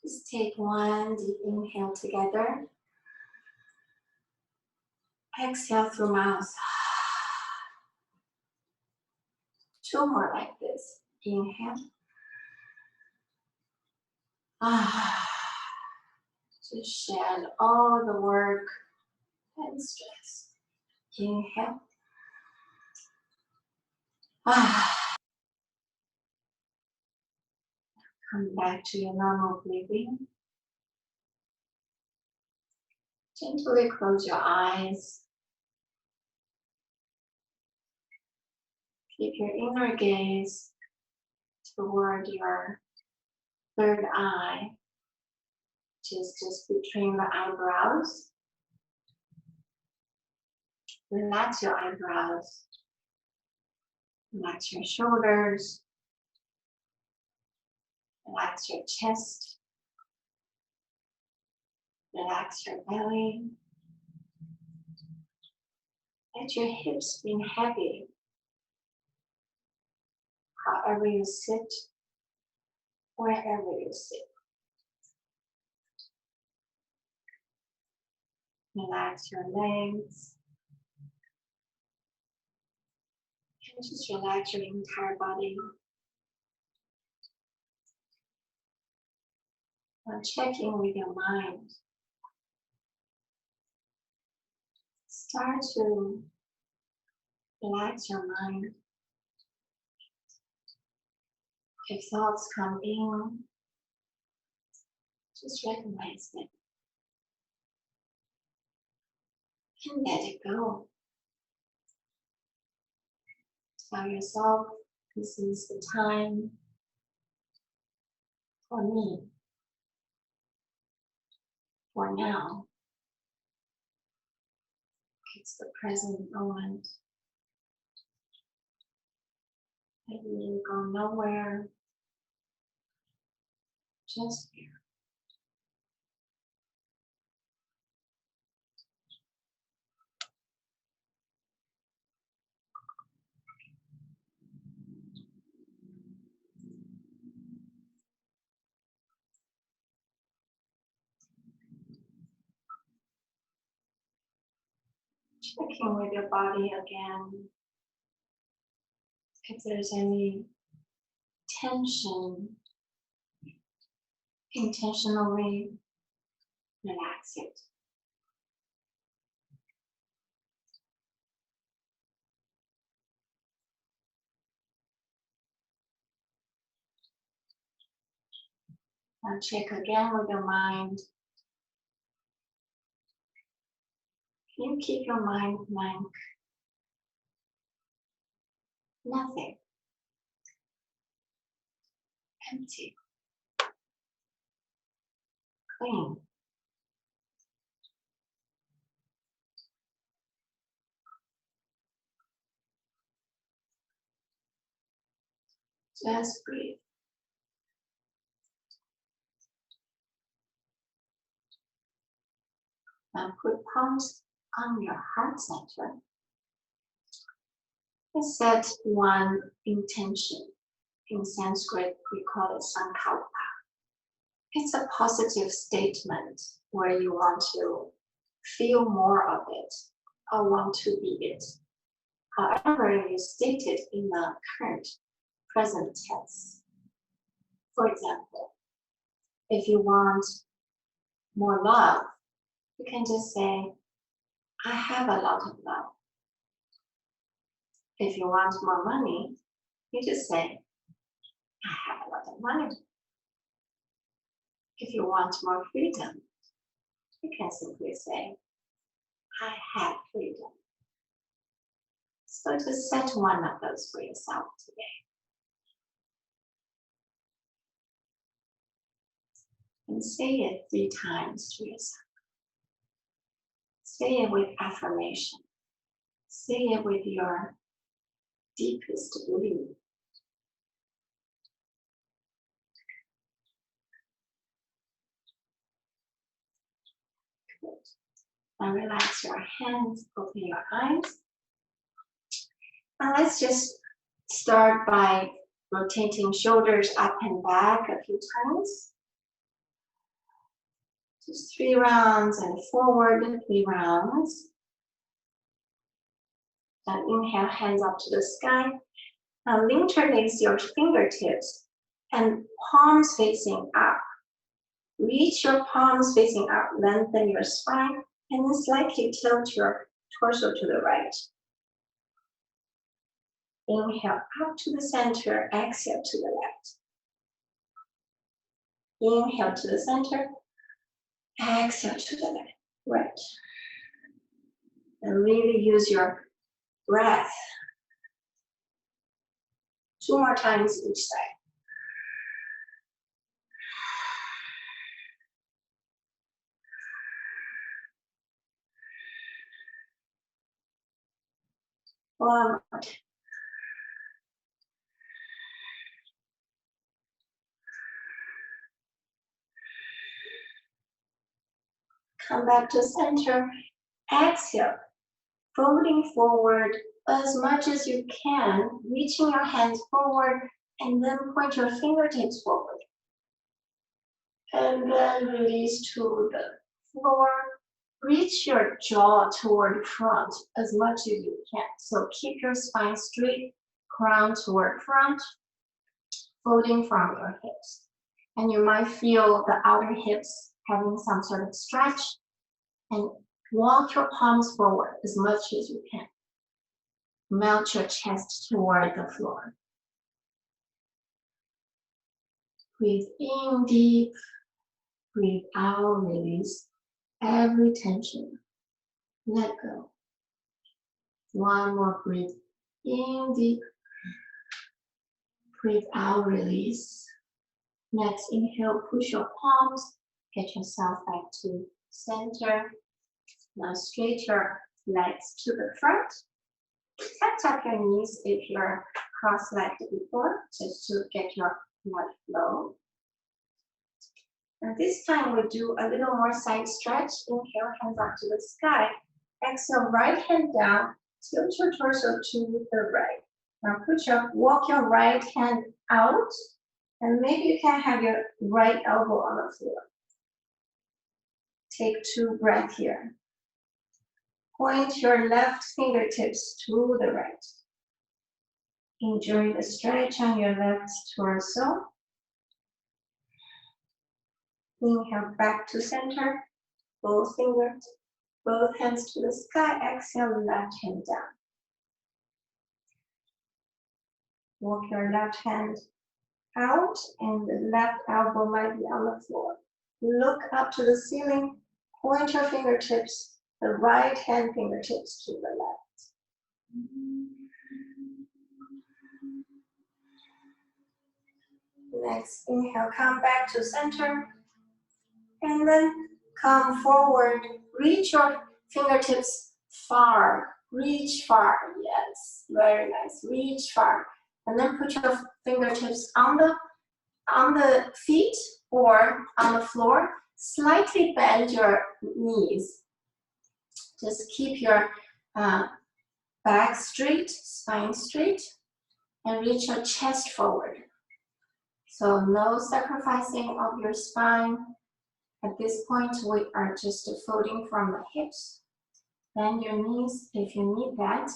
Just take one deep inhale together. Exhale through mouth. 2 more like this. Inhale. Just shed all the work and stress. Inhale. Come back to your normal breathing. Gently close your eyes. Keep your inner gaze toward your third eye, which is just between the eyebrows. Relax your eyebrows. Relax your shoulders. Relax your chest. Relax your belly. Let your hips be heavy. However you sit, wherever you sit. Relax your legs. And just relax your entire body. Now check in with your mind. Start to relax your mind. If thoughts come in, just recognize them. And let it go. Tell yourself, this is the time for me. For now. It's the present moment. I will go nowhere. Just here. Checking with your body again. If there's any tension, intentionally relax it. Now check again with your mind. Can you keep your mind blank? Nothing. Empty. Clean. Just breathe. Now put palms on your heart center. And set one intention. In Sanskrit, we call it sankalpa. It's a positive statement where you want to feel more of it or want to be it. However, you state it in the current present tense. For example, if you want more love, you can just say, I have a lot of love. If you want more money, you just say, I have a lot of money. If you want more freedom, you can simply say, I have freedom. So just set one of those for yourself today. And say it 3 times to yourself. Say it with affirmation. Say it with your deepest belief. Good. Now relax your hands, open your eyes. Now let's just start by rotating shoulders up and back a few times. Just 3 rounds and forward 3 rounds. Then inhale, hands up to the sky. Now interlace your fingertips and palms facing up. Reach your palms facing up, lengthen your spine, and then slightly tilt your torso to the right. Inhale up to the center, exhale to the left. Inhale to the center, exhale to the left, right. And really use your breath. 2 more times each side. One more time. Come back to center, exhale, folding forward as much as you can, reaching your hands forward, and then point your fingertips forward. And then release to the floor. Reach your jaw toward front as much as you can. So keep your spine straight, crown toward front, folding from your hips. And you might feel the outer hips having some sort of stretch. And walk your palms forward as much as you can. Melt your chest toward the floor. Breathe in deep. Breathe out, release every tension. Let go. One more breath in deep. Breathe out, release. Next, inhale, push your palms. Get yourself back to center. Now straight your legs to the front. Tuck up your knees if you're cross-legged before, just to get your blood flow. And this time we do a little more side stretch. Inhale, hands up to the sky. Exhale, right hand down. Tilt your torso to the right. Now walk your right hand out. And maybe you can have your right elbow on the floor. Take 2 breaths here. Point your left fingertips to the right. Enjoy the stretch on your left torso. Inhale back to center. Both fingers, both hands to the sky. Exhale, left hand down. Walk your left hand out and the left elbow might be on the floor. Look up to the ceiling. Point your fingertips, the right hand fingertips to the left. Next, inhale, come back to center. And then come forward. Reach your fingertips far. Reach far. Yes, very nice. Reach far. And then put your fingertips on the feet or on the floor. Slightly bend your knees. Just keep your back straight, spine straight, and reach your chest forward. So no sacrificing of your spine. At this point, we are just folding from the hips. Bend your knees if you need that.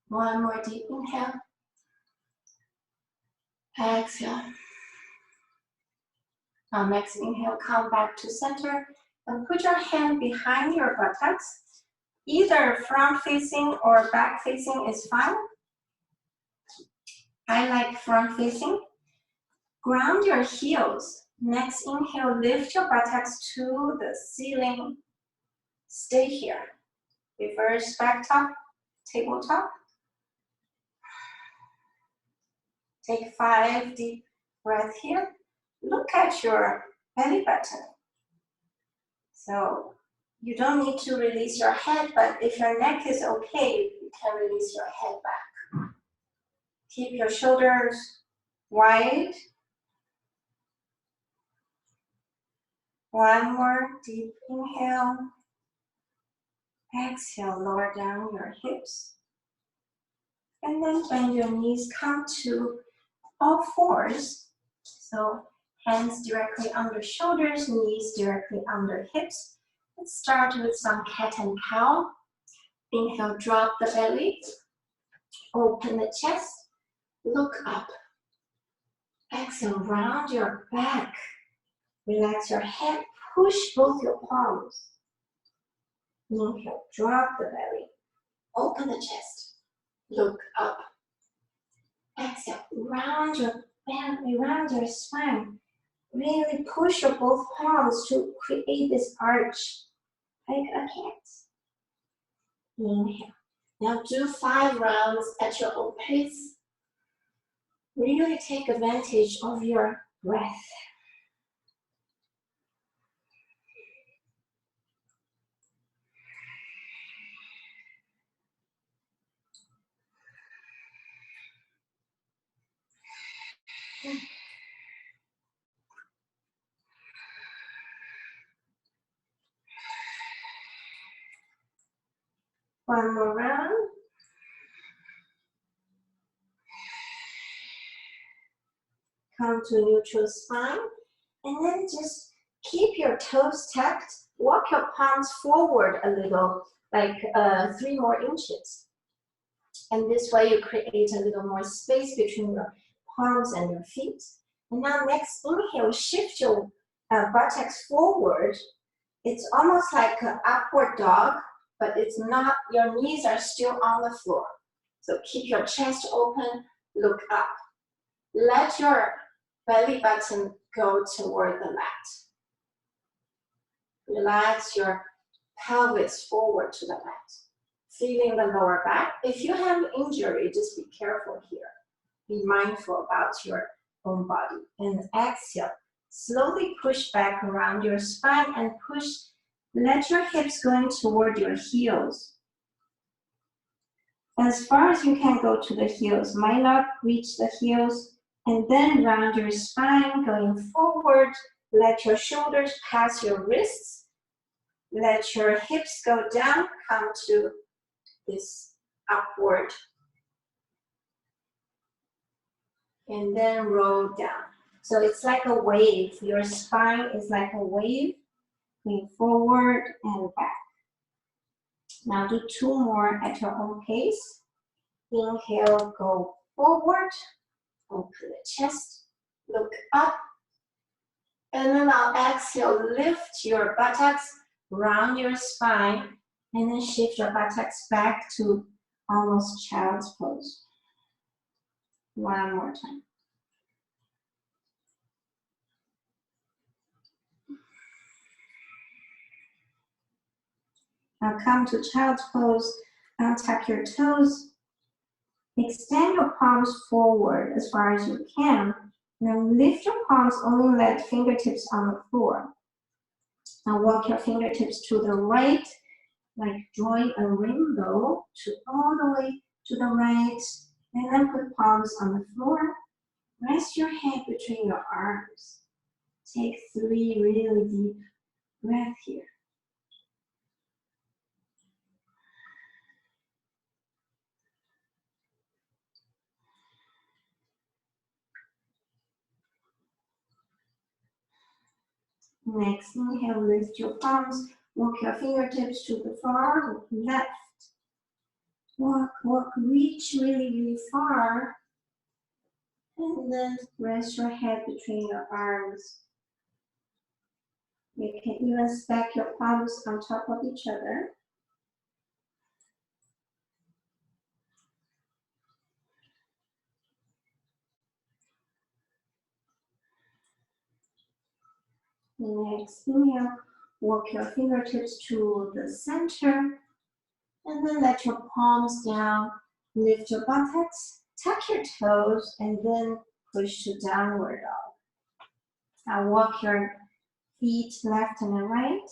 One more deep inhale. Exhale. Now next inhale, come back to center and put your hand behind your buttocks. Either front facing or back facing is fine. I like front facing. Ground your heels. Next inhale, lift your buttocks to the ceiling. Stay here. Reverse back top, tabletop. Take 5 deep breaths here. Look at your belly button. So you don't need to release your head, but if your neck is okay, you can release your head back. Keep your shoulders wide. One more deep inhale. Exhale, lower down your hips. And then bend your knees, come to all fours. So Hands directly under shoulders, knees directly under hips. Let's start with some cat and cow. Inhale, drop the belly. Open the chest. Look up. Exhale, round your back. Relax your head. Push both your palms. Inhale, drop the belly. Open the chest. Look up. Exhale, round your belly, round your spine. Really push your both palms to create this arch, like a cat. Inhale. Now do 5 rounds at your own pace. Really take advantage of your breath. One more round. Come to neutral spine. And then just keep your toes tucked. Walk your palms forward a little, like 3 more inches. And this way you create a little more space between your palms and your feet. And now next inhale, shift your buttocks forward. It's almost like an upward dog, but it's not, your knees are still on the floor. So keep your chest open, look up. Let your belly button go toward the mat. Relax your pelvis forward to the mat. Feeling the lower back. If you have injury, just be careful here. Be mindful about your own body. And exhale. Slowly push back around your spine and push. Let your hips go in toward your heels. As far as you can go to the heels. Might not reach the heels. And then round your spine, going forward. Let your shoulders pass your wrists. Let your hips go down. Come to this upward. And then roll down. So it's like a wave. Your spine is like a wave. Going forward and back. Now do 2 more at your own pace. Inhale, go forward. Open the chest. Look up. And then I'll exhale, lift your buttocks, round your spine, and then shift your buttocks back to almost child's pose. One more time. Now come to child's pose. Tuck your toes. Extend your palms forward as far as you can. Now lift your palms, only let fingertips on the floor. Now walk your fingertips to the right, like drawing a rainbow to all the way to the right. And then put palms on the floor. Rest your head between your arms. Take 3 really deep breaths here. Next, inhale, lift your palms, walk your fingertips to the far left. Walk, walk, reach really far. And then rest your head between your arms. You can even stack your palms on top of each other. Next, inhale, walk your fingertips to the center. And then let your palms down, lift your buttocks, tuck your toes, and then push to downward dog. Now walk your feet left and right,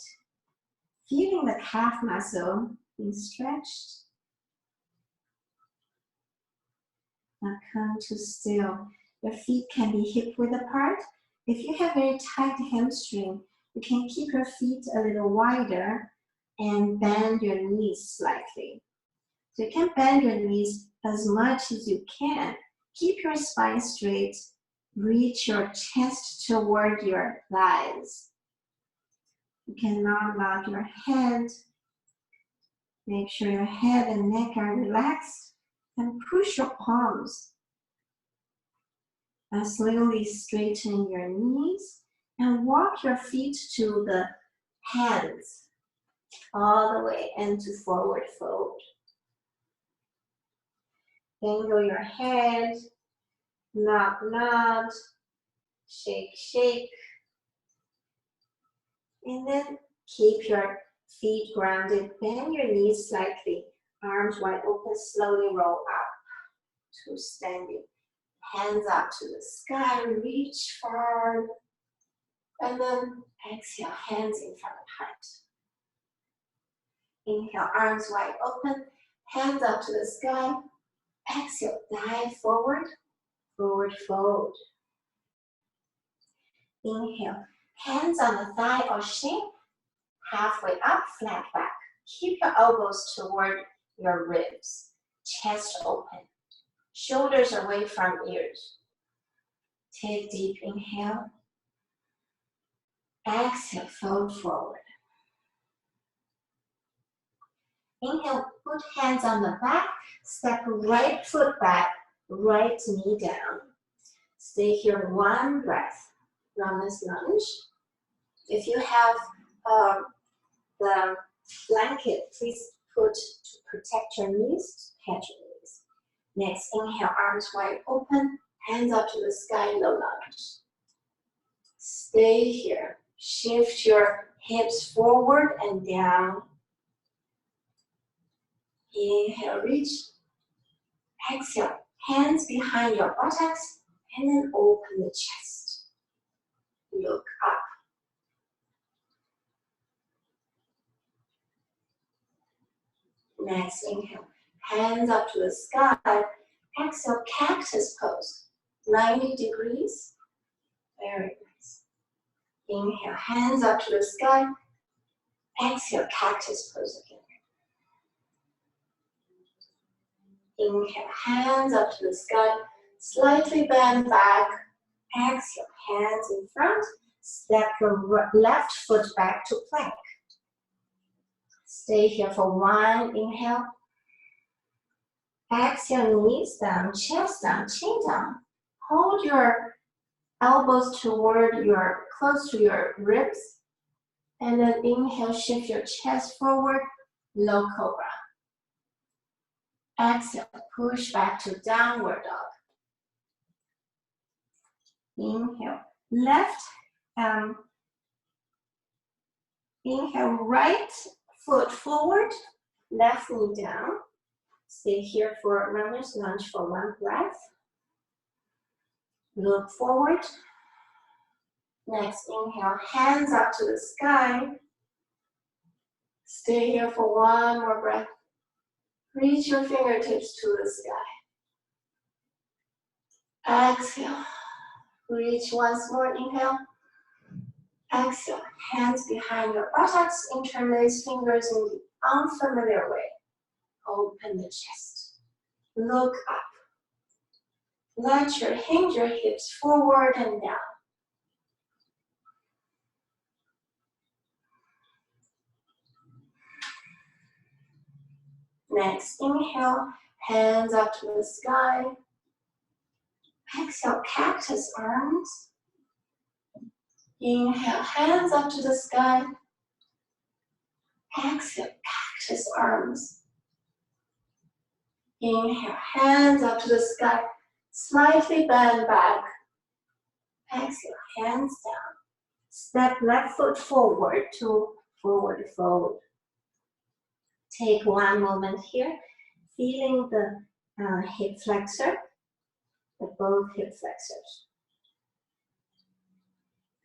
feeling the calf muscle being stretched. Now come to still. Your feet can be hip width apart. If you have very tight hamstring, you can keep your feet a little wider and bend your knees slightly. So you can bend your knees as much as you can. Keep your spine straight. Reach your chest toward your thighs. You can now nod your head. Make sure your head and neck are relaxed and push your palms. And slowly straighten your knees and walk your feet to the hands all the way into forward fold. Angle your head, nod, nod, shake, shake. And then keep your feet grounded, bend your knees slightly, arms wide open, slowly roll up to standing. Hands up to the sky, reach forward, and then exhale, hands in front of heart. Inhale, arms wide open, hands up to the sky. Exhale, dive forward, forward fold. Inhale, hands on the thigh or shin, halfway up, flat back. Keep your elbows toward your ribs, chest open, shoulders away from ears. Take deep inhale. Exhale, fold forward. Inhale, put hands on the back, step right foot back, right knee down. Stay here one breath. Runner's lunge. If you have the blanket, please put to protect your knees, catch your knees. Next, inhale, arms wide open, hands up to the sky, low lunge. Stay here. Shift your hips forward and down. Inhale, reach. Exhale, hands behind your buttocks, and then open the chest. Look up. Next, inhale, hands up to the sky. Exhale, cactus pose, 90 degrees. Very nice. Inhale, hands up to the sky. Exhale, cactus pose again. Inhale, hands up to the sky. Slightly bend back. Exhale, hands in front. Step your left foot back to plank. Stay here for one inhale. Exhale, knees down, chest down, chin down. Hold your elbows toward close to your ribs. And then inhale, shift your chest forward, low cobra. Exhale, push back to downward dog. Inhale, inhale, right foot forward, left knee down. Stay here for runner's lunge for one breath. Look forward. Next, inhale, hands up to the sky. Stay here for one more breath. Reach your fingertips to the sky. Exhale. Reach once more, inhale. Exhale, hands behind your buttocks, interlace fingers in the unfamiliar way. Open the chest. Look up. Hinge your hips forward and down. Next, inhale, hands up to the sky. Exhale, cactus arms. Inhale, hands up to the sky. Exhale, cactus arms. Inhale, hands up to the sky. Slightly bend back. Exhale, hands down. Step left foot forward to forward fold. Take one moment here, feeling the hip flexor, both hip flexors.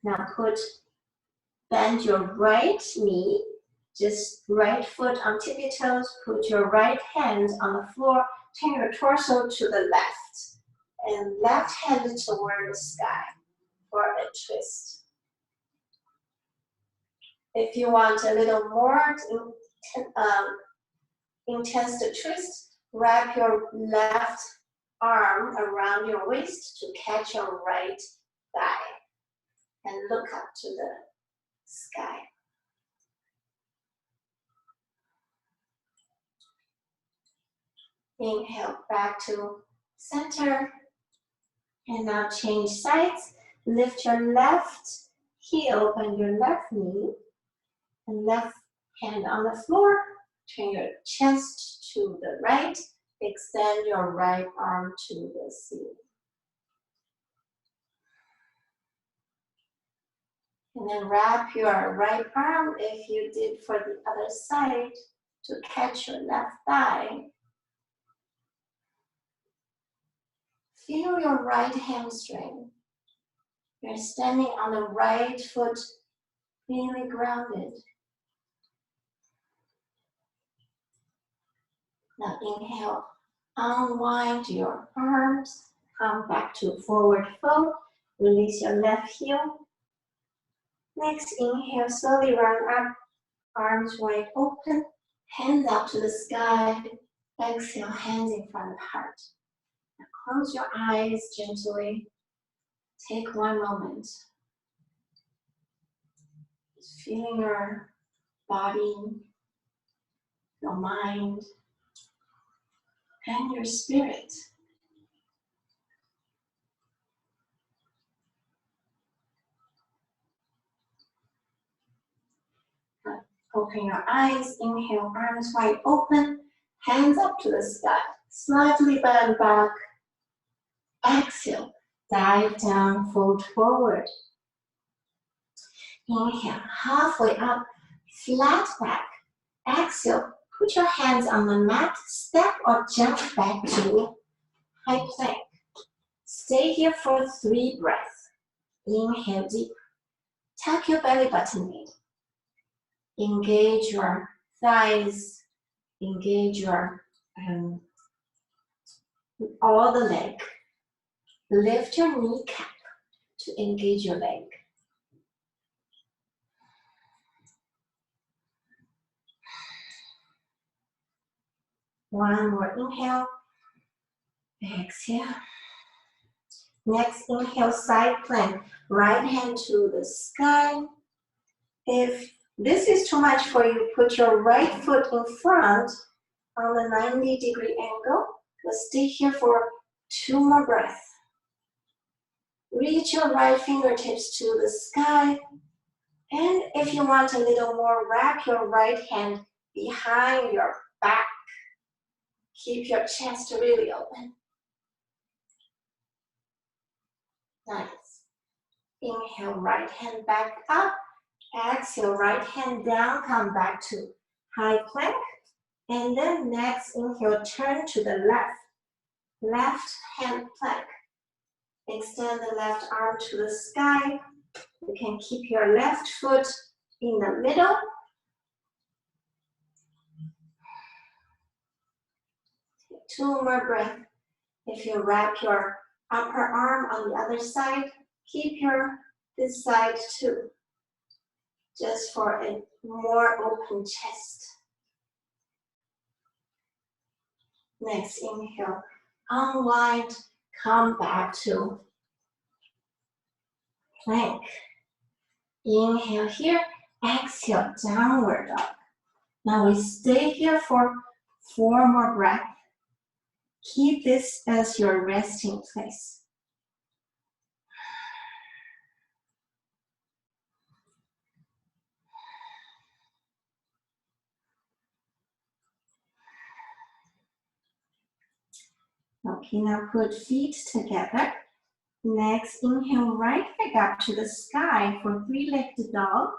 Now bend your right knee, just right foot on tippy toes, put your right hand on the floor, turn your torso to the left, and left hand toward the sky for a twist. If you want a little more intense twist, wrap your left arm around your waist to catch your right thigh and look up to the sky. Inhale back to center. And now change sides. Lift your left heel, bend your left knee, and left hand on the floor. Turn your chest to the right. Extend your right arm to the ceiling. And then wrap your right arm, if you did for the other side, to catch your left thigh. Feel your right hamstring. You're standing on the right foot, really grounded. Now inhale, unwind your arms, come back to forward fold, release your left heel. Next, inhale, slowly round up, arms wide open, hands up to the sky. Exhale, hands in front of the heart. Now close your eyes gently. Take one moment. Just feeling your body, your mind, and your spirit. Open your eyes, inhale, arms wide open, hands up to the sky, slightly bend back. Exhale, dive down, fold forward. Inhale, halfway up, flat back. Exhale, put your hands on the mat, step or jump back to high plank. Stay here for 3 breaths. Inhale deep, tuck your belly button in. Engage your thighs, engage your all the leg. Lift your kneecap to engage your leg. One more inhale, exhale. Next inhale, side plank, right hand to the sky. If this is too much for you, put your right foot in front on the 90-degree angle. But stay here for 2 more breaths. Reach your right fingertips to the sky. And if you want a little more, wrap your right hand behind your back. Keep your chest really open. Nice. Inhale, right hand back up. Exhale, right hand down, come back to high plank. And then next, inhale, turn to the left. Left hand plank. Extend the left arm to the sky. You can keep your left foot in the middle. Take 2 more breaths. If you wrap your upper arm on the other side, keep this side too. Just for a more open chest. Next, inhale, unwind, come back to plank. Inhale here, exhale, downward dog. Now we stay here for 4 more breaths. Keep this as your resting place. Okay, now put feet together. Next, inhale, right leg up to the sky for 3-legged dog.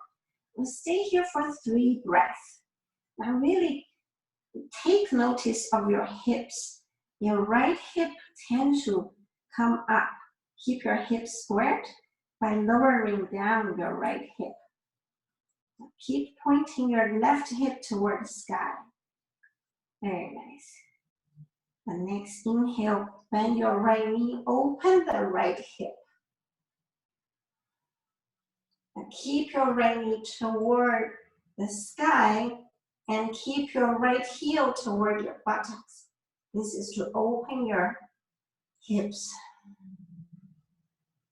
We'll stay here for 3 breaths. Now really take notice of your hips. Your right hip tends to come up. Keep your hips squared by lowering down your right hip. Now keep pointing your left hip toward the sky. Very nice. The next inhale, bend your right knee, open the right hip. Now keep your right knee toward the sky and keep your right heel toward your buttocks. This is to open your hips.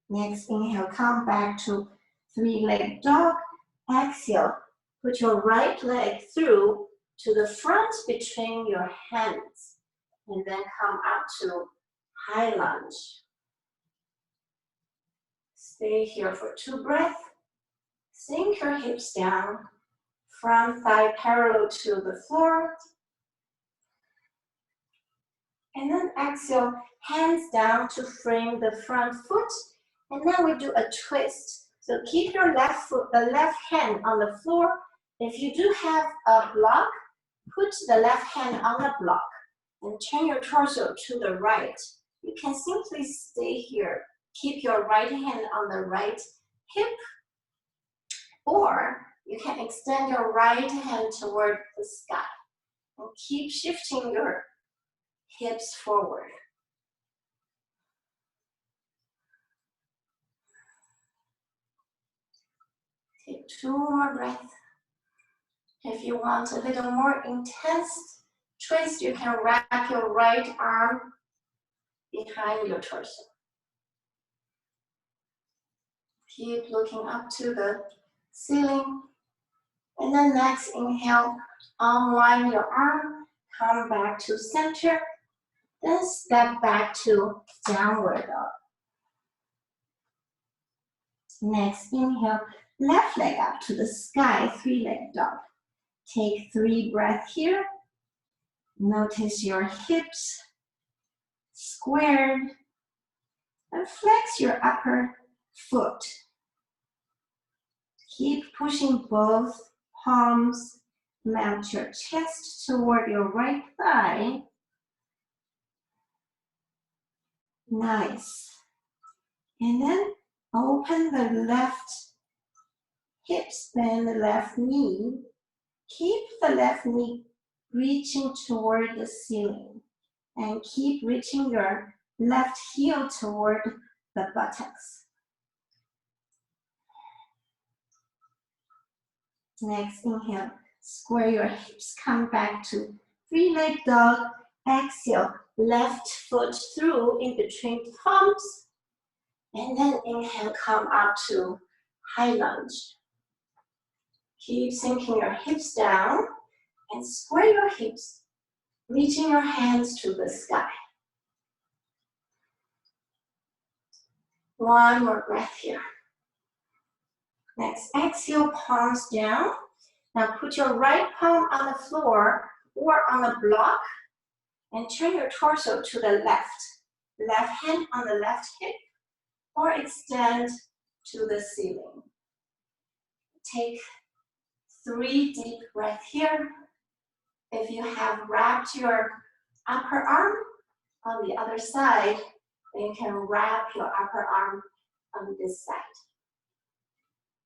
Next, inhale, come back to three-leg dog. Exhale, put your right leg through to the front between your hands. And then come up to high lunge. Stay here for 2 breaths. Sink your hips down. Front thigh parallel to the floor. And then exhale, hands down to frame the front foot. And then we do a twist. So keep your left foot, the left hand on the floor. If you do have a block, put the left hand on the block and turn your torso to the right. You can simply stay here. Keep your right hand on the right hip, or you can extend your right hand toward the sky and keep shifting your hips forward. Take 2 more breaths. If you want a little more intense twist, you can wrap your right arm behind your torso. Keep looking up to the ceiling. And then next, inhale, unwind your arm, come back to center, then step back to downward dog. Next, inhale, left leg up to the sky, three-leg dog. Take 3 breaths here. Notice your hips squared, and flex your upper foot. Keep pushing both palms, mount your chest toward your right thigh. Nice. And then open the left hips, bend the left knee. Keep the left knee reaching toward the ceiling. And keep reaching your left heel toward the buttocks. Next, inhale, square your hips, come back to three-leg dog. Exhale, left foot through in between palms. And then inhale, come up to high lunge. Keep sinking your hips down and square your hips, reaching your hands to the sky. 1 more breath here. Next, exhale, palms down. Now put your right palm on the floor or on the block and turn your torso to the left. Left hand on the left hip or extend to the ceiling. Take 3 deep breaths here. If you have wrapped your upper arm on the other side, then you can wrap your upper arm on this side.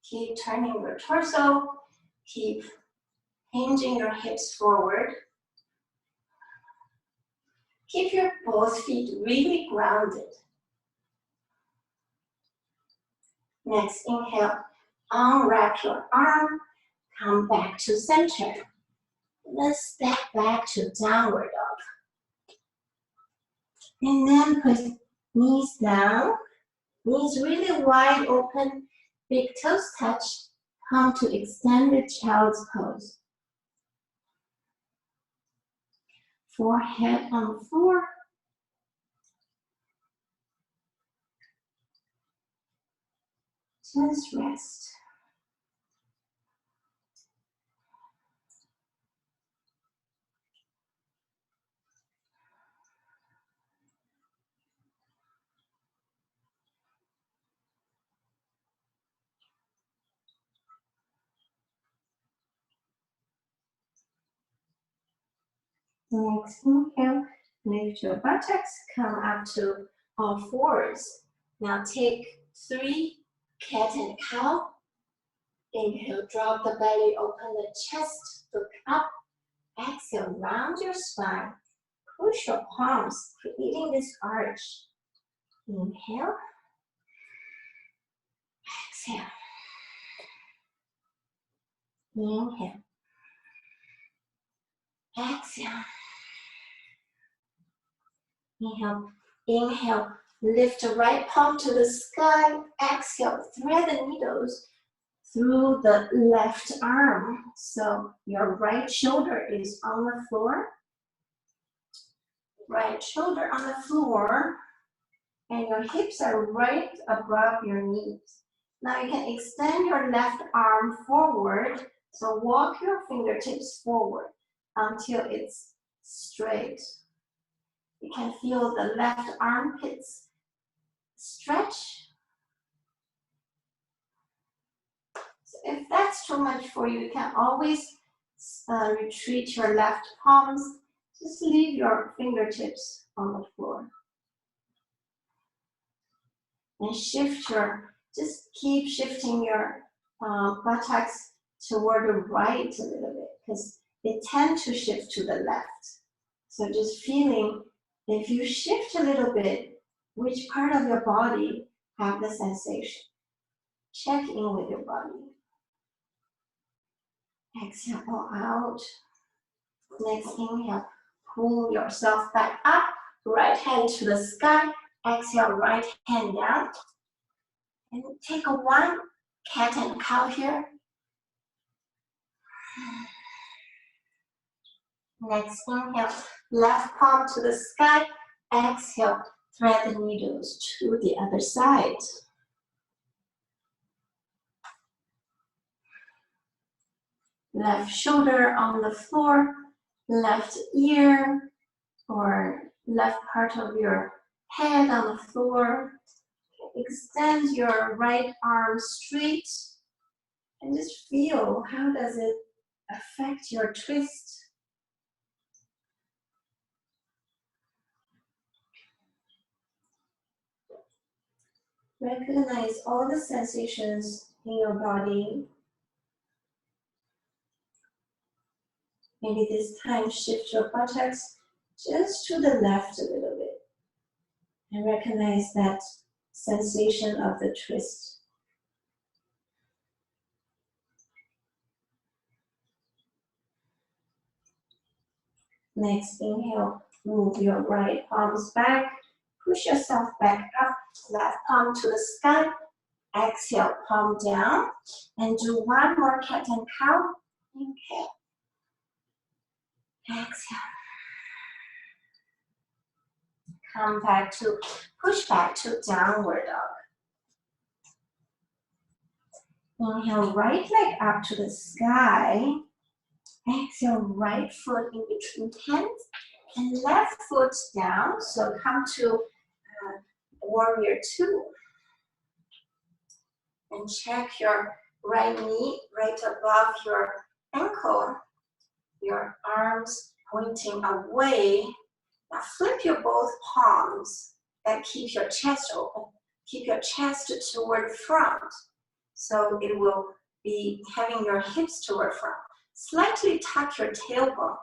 Keep turning your torso, keep hinging your hips forward. Keep your both feet really grounded. Next, inhale, unwrap your arm, come back to center. Then step back to downward dog. And then put knees down, knees really wide open, big toes touch, come to extended child's pose. Forehead on the floor. Just rest. Next, inhale, lift your buttocks, come up to all fours. Now take 3 cat and cow. Inhale, drop the belly, open the chest, look up. Exhale, round your spine. Push your palms, creating this arch. Inhale. Exhale. Inhale. Exhale. Inhale. Inhale, lift the right palm to the sky. Exhale, thread the needles through the left arm. So your right shoulder is on the floor. Right shoulder on the floor. And your hips are right above your knees. Now you can extend your left arm forward. So walk your fingertips forward until it's straight. You can feel the left armpits stretch. So if that's too much for you, you can always retreat your left palms. Just leave your fingertips on the floor. And just keep shifting your buttocks toward the right a little bit because they tend to shift to the left. So just feeling, if you shift a little bit, which part of your body have the sensation? Check in with your body. Exhale, all out. Next inhale, pull yourself back up. Right hand to the sky. Exhale, right hand down. And take a one cat and cow here. Next inhale, left palm to the sky. Exhale, thread the needles to the other side. Left shoulder on the floor, left ear or left part of your head on the floor. Extend your right arm straight and just feel how does it affect your twist. Recognize all the sensations in your body. Maybe this time shift your buttocks just to the left a little bit and recognize that sensation of the twist. Next inhale, move your right palms back, push yourself back up, left palm to the sky. Exhale, palm down, and do one more cat and cow. Inhale. Exhale. Come back to, push back to downward dog. Inhale, right leg up to the sky. Exhale, right foot in between hands and left foot down. So come to warrior two. And check your right knee right above your ankle. Your arms pointing away. Now flip your both palms and keep your chest open. Keep your chest toward front. So it will be having your hips toward front. Slightly tuck your tailbone.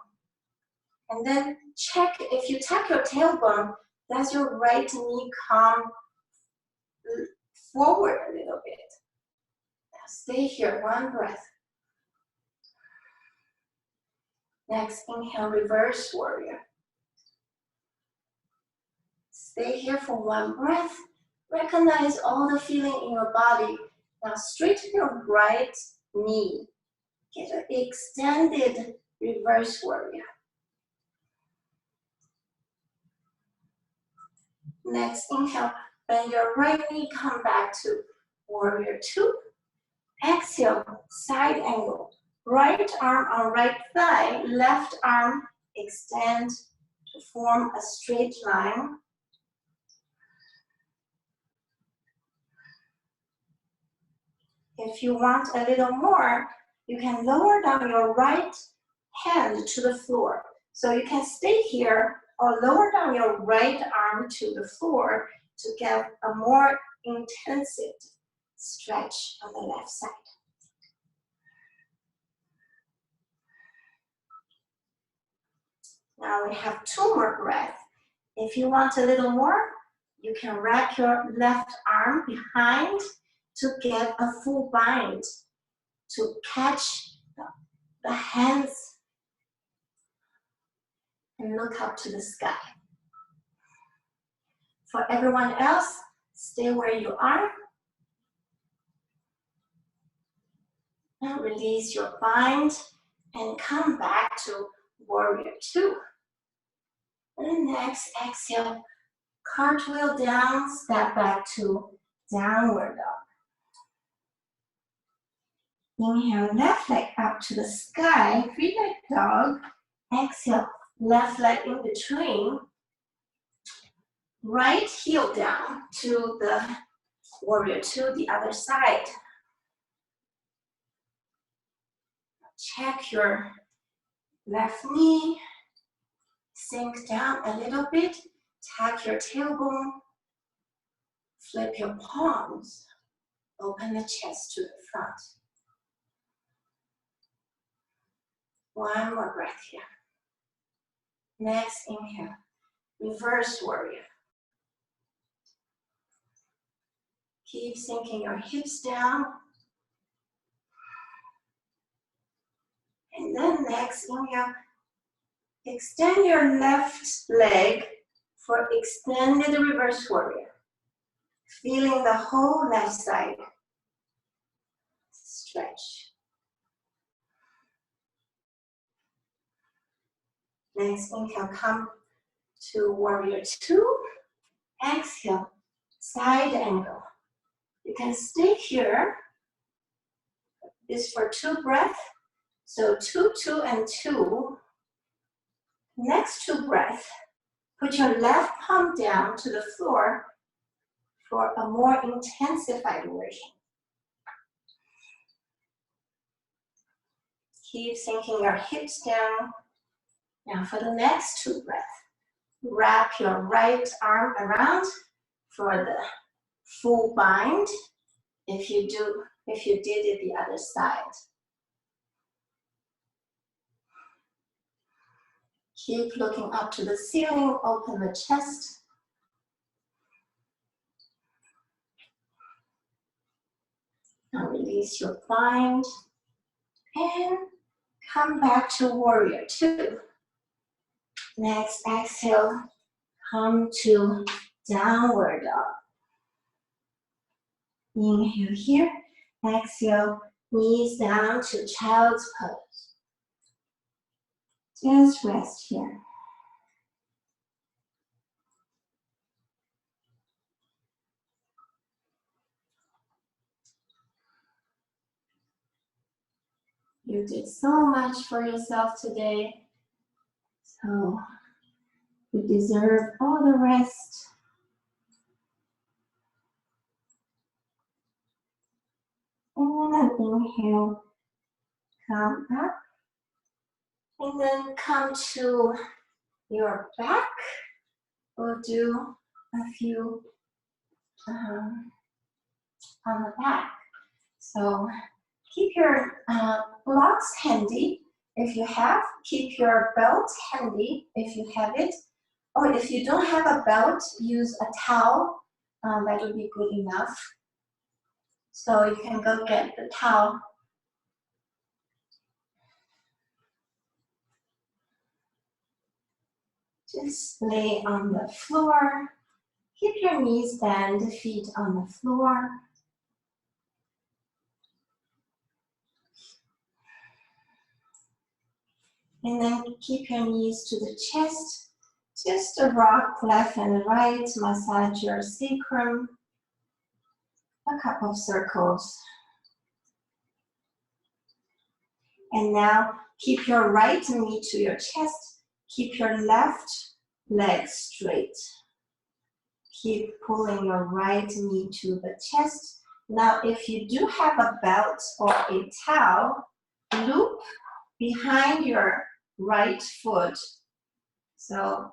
And then check if you tuck your tailbone, does your right knee come forward a little bit? Now stay here, one breath. Next, inhale, reverse warrior. Stay here for one breath. Recognize all the feeling in your body. Now straighten your right knee. Get an extended reverse warrior. Next, inhale, bend your right knee, come back to warrior two. Exhale, side angle. Right arm on right thigh, left arm extend to form a straight line. If you want a little more, you can lower down your right hand to the floor. So you can stay here or lower down your right arm to the floor to get a more intensive stretch on the left side. Now we have two more breaths. If you want a little more, you can wrap your left arm behind to get a full bind, to catch the hands and look up to the sky. For everyone else, stay where you are. And release your bind and come back to warrior two. And next, exhale, cartwheel down, step back to downward dog. Inhale, left leg up to the sky, three-leg dog. Exhale, left leg in between. Right heel down to the warrior two, the other side. Check your left knee. Sink down a little bit. Tap your tailbone. Flip your palms. Open the chest to the front. One more breath here. Next inhale, reverse warrior. Keep sinking your hips down. And then next inhale, extend your left leg for extended reverse warrior. Feeling the whole left side stretch. Next inhale, come to warrior two. Exhale, side angle. You can stay here. This is for 2 breaths. So 2, 2, and 2. Next 2 breaths, put your left palm down to the floor for a more intensified version. Keep sinking your hips down. Now for the next 2 breaths, wrap your right arm around for the full bind. If you did it the other side. Keep looking up to the ceiling, open the chest. Now release your bind and come back to warrior two. Next, exhale, come to downward dog. Inhale here, exhale, knees down to child's pose. Just rest here. You did so much for yourself today, so you deserve all the rest. And then inhale, come up, and then come to your back. We'll do a few on the back. So keep your blocks handy if you have. Keep your belt handy if you have it. Or if you don't have a belt, use a towel. That would be good enough. So you can go get the towel. Just lay on the floor. Keep your knees bent, feet on the floor. And then keep your knees to the chest. Just rock left and right, massage your sacrum. A couple of circles. And now keep your right knee to your chest. Keep your left leg straight. Keep pulling your right knee to the chest. Now, if you do have a belt or a towel, loop behind your right foot. So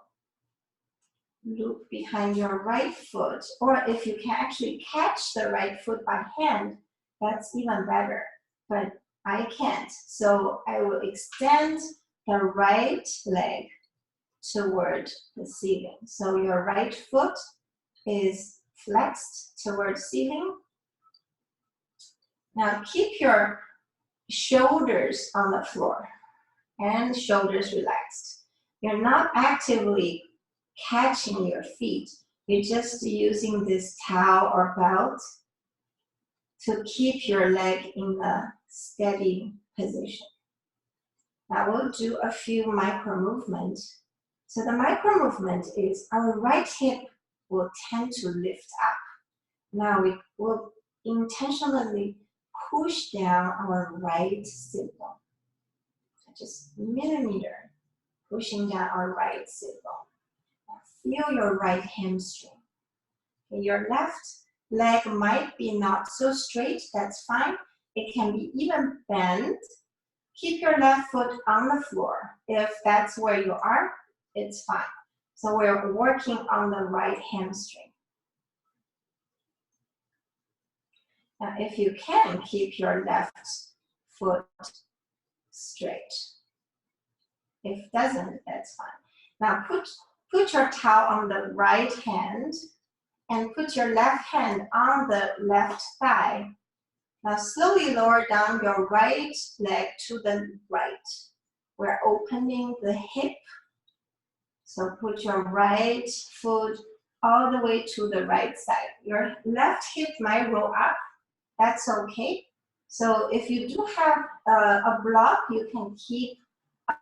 loop behind your right foot, or if you can actually catch the right foot by hand, that's even better, but I can't. So I will extend the right leg toward the ceiling. So your right foot is flexed toward ceiling. Now keep your shoulders on the floor and shoulders relaxed. You're not actively catching your feet. You're just using this towel or belt to keep your leg in a steady position. Now we'll do a few micro movements. So the micro movement is our right hip will tend to lift up. Now we will intentionally push down our right sit bone. Just millimeter pushing down our right sit bone. Feel your right hamstring. Okay, your left leg might be not so straight, that's fine. It can be even bent. Keep your left foot on the floor. If that's where you are, it's fine. So we're working on the right hamstring. Now if you can, keep your left foot straight. If doesn't, that's fine. Now put your towel on the right hand and put your left hand on the left thigh. Now slowly lower down your right leg to the right. We're opening the hip. So put your right foot all the way to the right side. Your left hip might roll up. That's okay. So if you do have a block, you can keep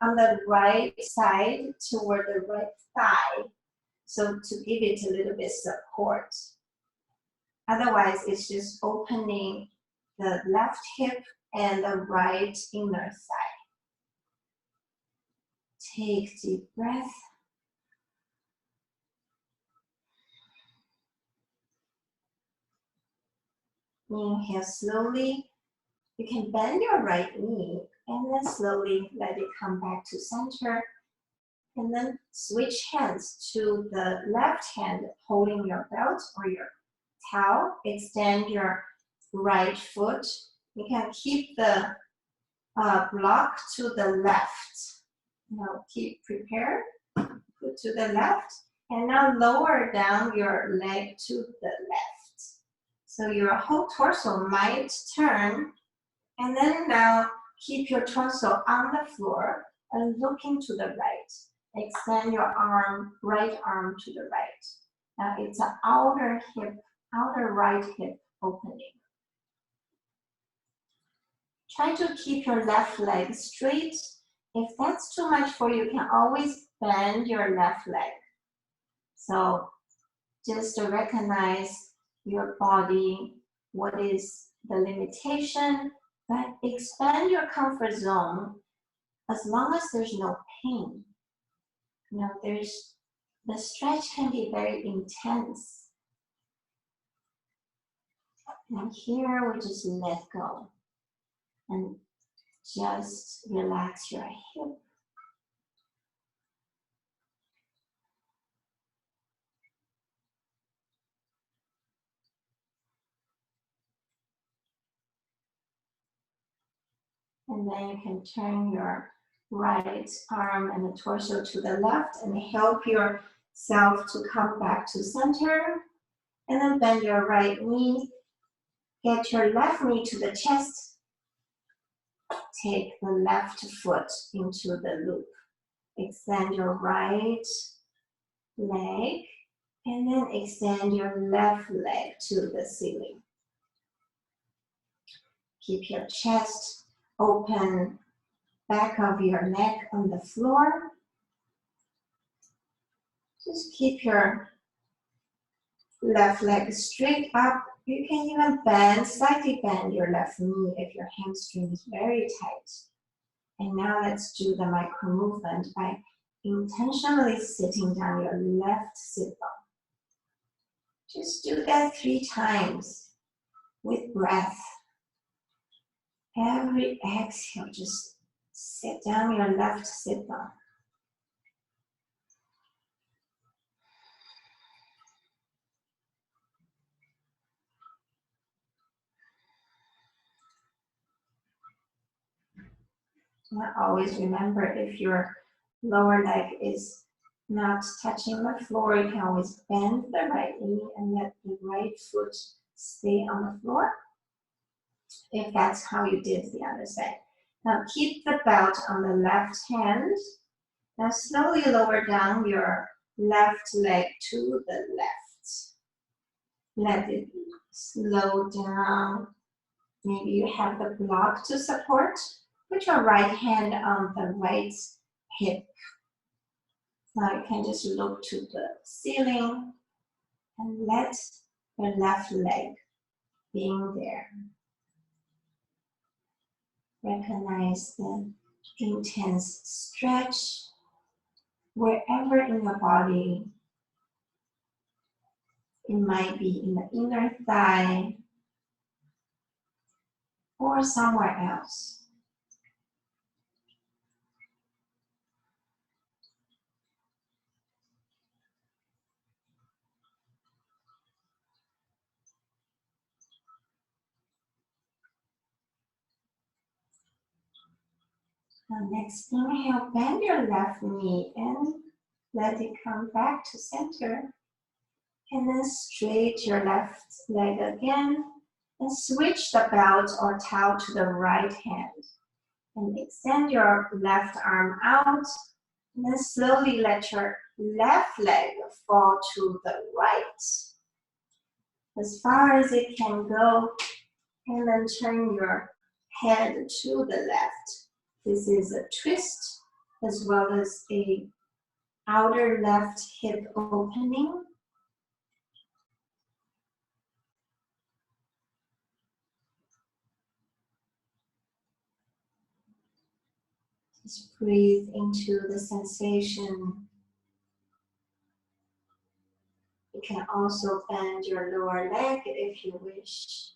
on the right side toward the right thigh. So to give it a little bit support. Otherwise, it's just opening the left hip and the right inner thigh. Take deep breath. Inhale slowly. You can bend your right knee and then slowly let it come back to center. And then switch hands to the left hand holding your belt or your towel. Extend your right foot. You can keep the block to the left. Now keep prepared. Put to the left. And now lower down your leg to the left. So your whole torso might turn. And then now keep your torso on the floor and looking to the right. Extend your arm, right arm to the right. Now it's an outer right hip opening. Try to keep your left leg straight. If that's too much for you, you can always bend your left leg. So just to recognize your body, what is the limitation, but expand your comfort zone as long as there's no pain. You know, the stretch can be very intense. And here we just let go and just relax your hip. And then you can turn your right arm and the torso to the left and help yourself to come back to center. And then bend your right knee. Get your left knee to the chest. Take the left foot into the loop. Extend your right leg. And then extend your left leg to the ceiling. Keep your chest open, back of your neck on the floor. Just keep your left leg straight up. You can even slightly bend your left knee if your hamstring is very tight. And now let's do the micro movement by intentionally sitting down your left sit bone. Just do that 3 times with breath. Every exhale, just sit down your left sit bone. Now always remember, if your lower leg is not touching the floor, you can always bend the right knee and let the right foot stay on the floor, if that's how you did the other side. Now keep the belt on the left hand. Now slowly lower down your left leg to the left. Let it slow down. Maybe you have the block to support. Put your right hand on the right hip. Now you can just look to the ceiling and let your left leg being there. Recognize the intense stretch wherever in your body. It might be in the inner thigh or somewhere else. Now next inhale, bend your left knee and let it come back to center. And then straight your left leg again and switch the belt or towel to the right hand. And extend your left arm out. And then slowly let your left leg fall to the right. As far as it can go. And then turn your head to the left. This is a twist as well as a outer left hip opening. Just breathe into the sensation. You can also bend your lower leg if you wish.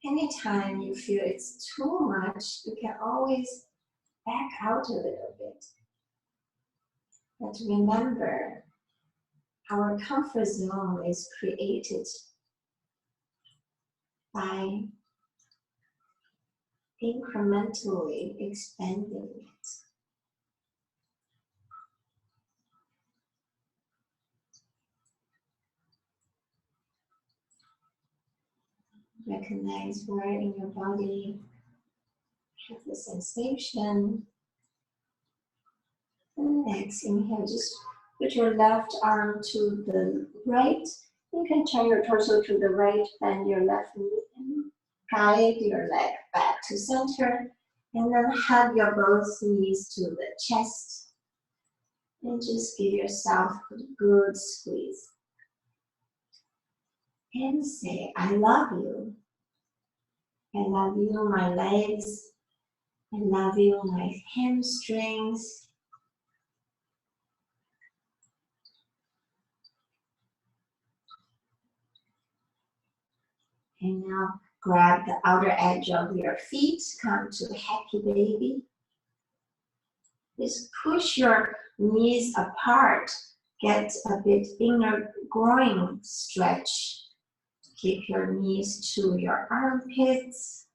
Anytime you feel it's too much, you can always back out a little bit. But remember, our comfort zone is created by incrementally expanding it. Recognize where in your body you have the sensation. And next inhale, just put your left arm to the right. You can turn your torso to the right, bend your left knee, and guide your leg back to center. And then hug your both knees to the chest. And just give yourself a good squeeze. And say, I love you. I love you, my legs. I love you, my hamstrings. And now grab the outer edge of your feet, come to happy baby. Just push your knees apart, get a bit inner groin stretch. Keep your knees to your armpits.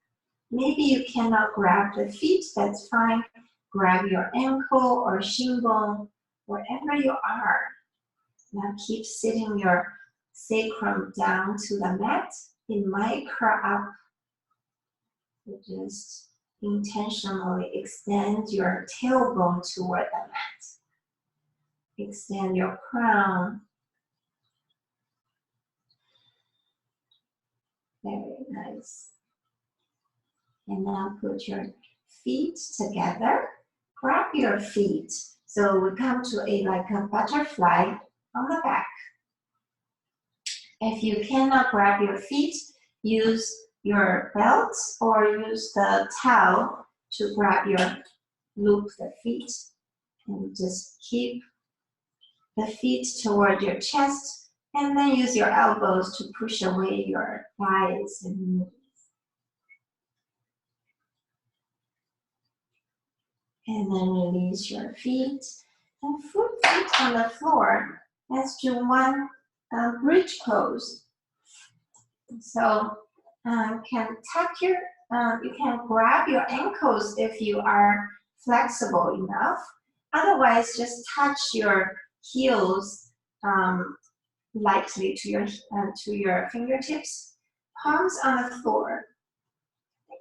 Maybe you cannot grab the feet, that's fine. Grab your ankle or shin bone, wherever you are. Now keep sitting your sacrum down to the mat. It might curl up. Just intentionally extend your tailbone toward the mat. Extend your crown. Very nice. And now put your feet together. Grab your feet. So we come to like a butterfly on the back. If you cannot grab your feet, use your belt or use the towel to loop the feet. And just keep the feet toward your chest. And then use your elbows to push away your thighs and knees. And then release your feet and foot feet on the floor. Let's do one bridge pose. So you can grab your ankles if you are flexible enough. Otherwise, just touch your heels lightly to your fingertips. Palms on the floor.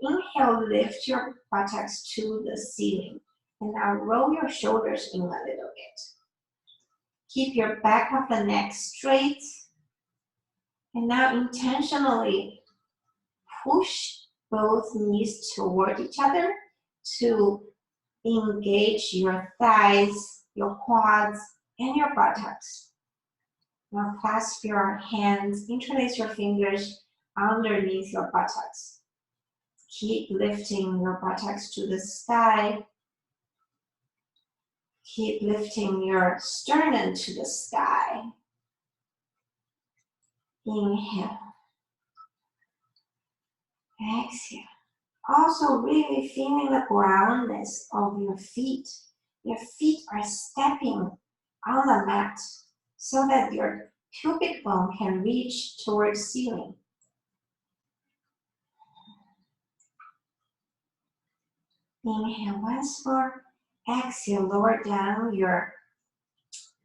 Inhale, lift your buttocks to the ceiling. And now roll your shoulders in a little bit. Keep your back of the neck straight. And now intentionally push both knees toward each other to engage your thighs, your quads, and your buttocks. Now clasp your hands, interlace your fingers underneath your buttocks. Keep lifting your buttocks to the sky. Keep lifting your sternum to the sky. Inhale. Exhale. Also really feeling the groundness of your feet. Your feet are stepping on the mat so that your pubic bone can reach towards ceiling. Inhale once more. Exhale, lower down your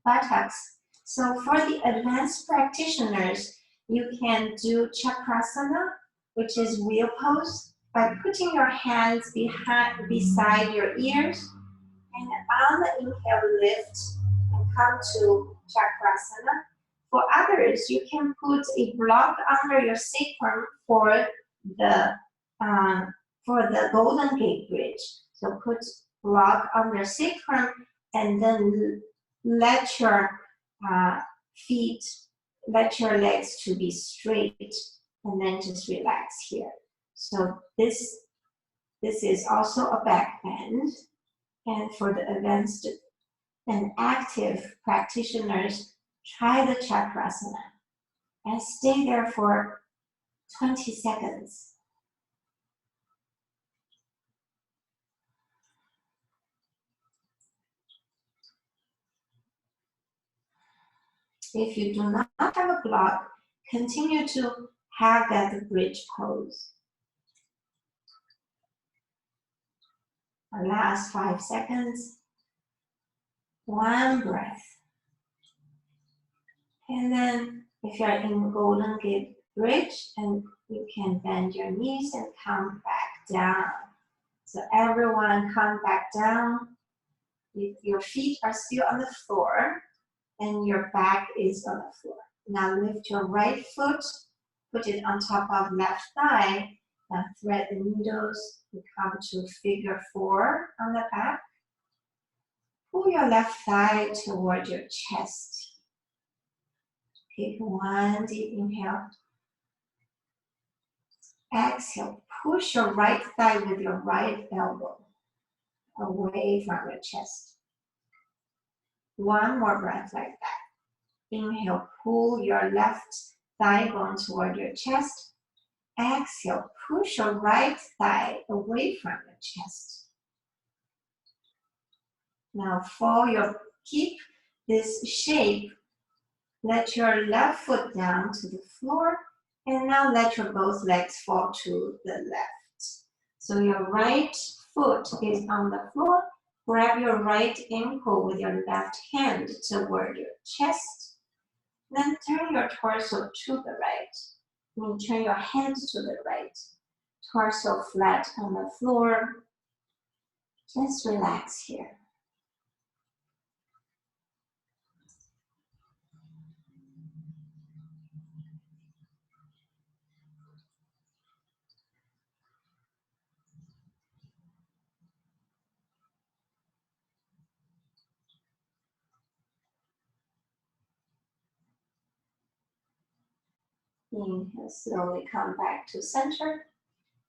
buttocks. So for the advanced practitioners, you can do chakrasana, which is wheel pose, by putting your hands beside your ears. And on the inhale, lift and come to chakrasana. For others, you can put a block under your sacrum for the Golden Gate Bridge. So put block under sacrum and then let your feet, let your legs to be straight, and then just relax here. So this is also a back bend. And for the advanced and active practitioners, try the chakrasana and stay there for 20 seconds. If you do not have a block, continue to have that bridge pose. Our last 5 seconds. One breath. And then if you're in Golden Gate Bridge, and you can bend your knees and come back down. So everyone come back down. If your feet are still on the floor and your back is on the floor. Now lift your right foot, put it on top of left thigh. Now thread the needles and come to figure 4 on the back. Pull your left thigh toward your chest. Take one deep inhale. Exhale, push your right thigh with your right elbow away from your chest. One more breath like that. Inhale, pull your left thigh bone toward your chest. Exhale, push your right thigh away from your chest. Now keep this shape. Let your left foot down to the floor, and now let your both legs fall to the left. So your right foot is on the floor. Grab your right ankle with your left hand toward your chest. Then turn your torso to the right. Turn your head to the right. Torso flat on the floor. Just relax here. Inhale, slowly come back to center.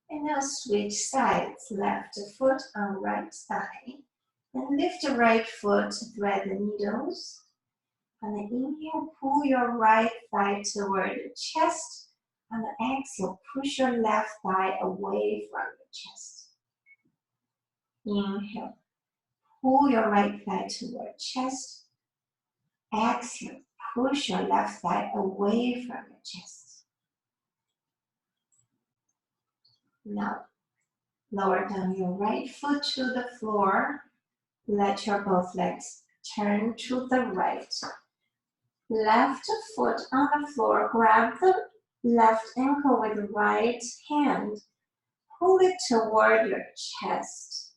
And now switch sides, left foot on right thigh. And lift the right foot, thread the needles. On the inhale, pull your right thigh toward the chest. On the exhale, push your left thigh away from your chest. Inhale, pull your right thigh toward chest. Exhale, push your left thigh away from your chest. Now, lower down your right foot to the floor. Let your both legs turn to the right. Left foot on the floor. Grab the left ankle with the right hand. Pull it toward your chest.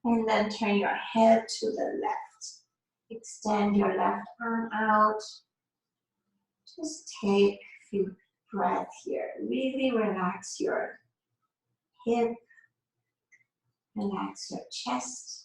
And then turn your head to the left. Extend your left arm out. Just take a few breath here. Really relax your hip, relax your chest.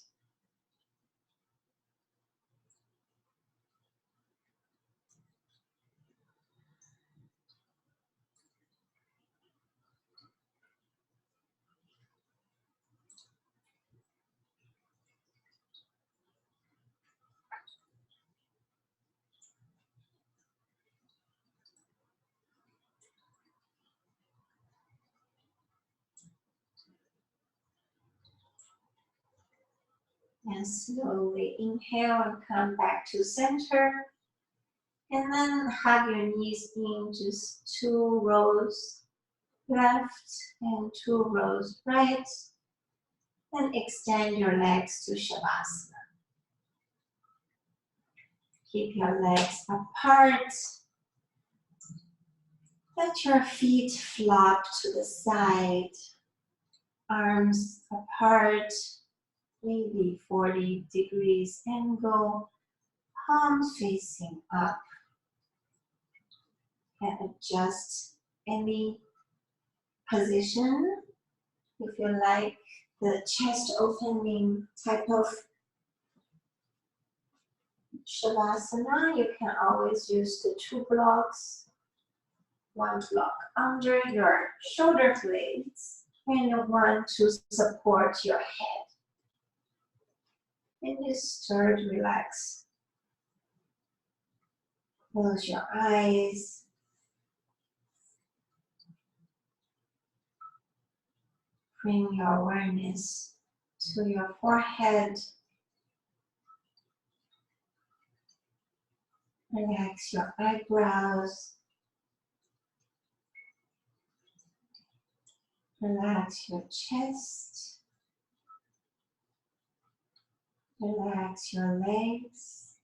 And slowly inhale and come back to center. And then hug your knees in, just 2 rows left and 2 rows right. And extend your legs to Shavasana. Keep your legs apart. Let your feet flop to the side. Arms apart, maybe 40 degrees angle. Palms facing up. And adjust any position. If you like the chest opening type of Shavasana, you can always use the 2 blocks. 1 block under your shoulder blades and 1 to support your head. And just start to relax. Close your eyes. Bring your awareness to your forehead. Relax your eyebrows. Relax your chest. Relax your legs.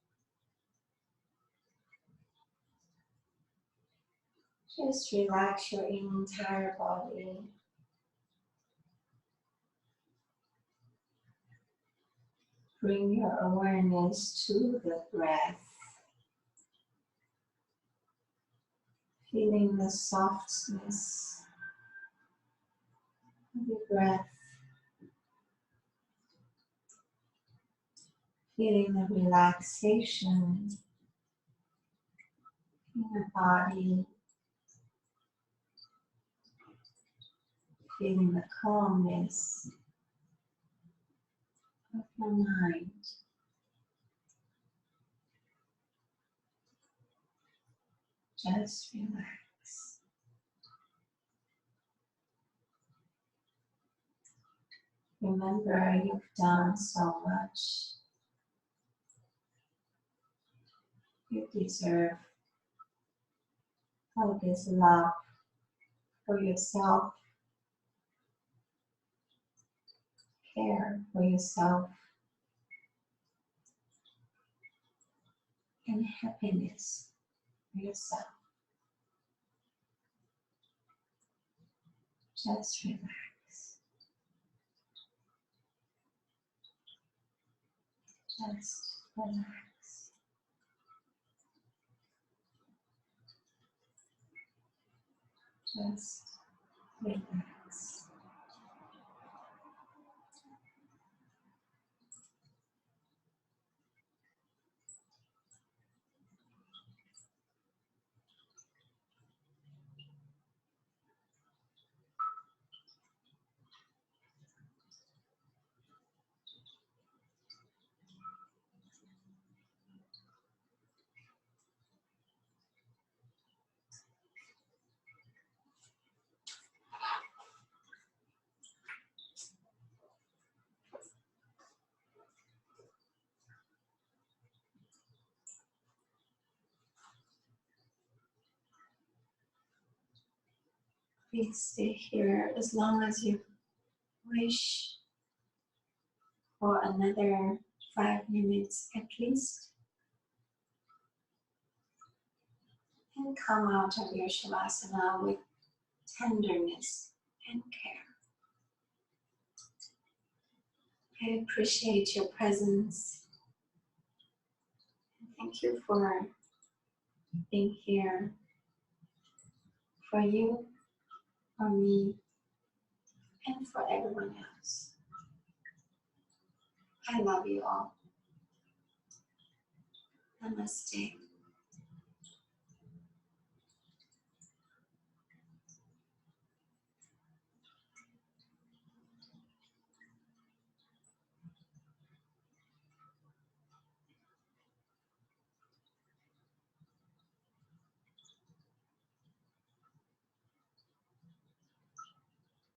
Just relax your entire body. Bring your awareness to the breath. Feeling the softness of the breath. Feeling the relaxation in the body. Feeling the calmness of your mind. Just relax. Remember, you've done so much. You deserve all this love for yourself, care for yourself, and happiness for yourself. Just relax. Just relax. Just relax. Please stay here as long as you wish for another 5 minutes at least. And come out of your Shavasana with tenderness and care. I appreciate your presence. Thank you for being here, for you, for me, and for everyone else. I love you all. Namaste.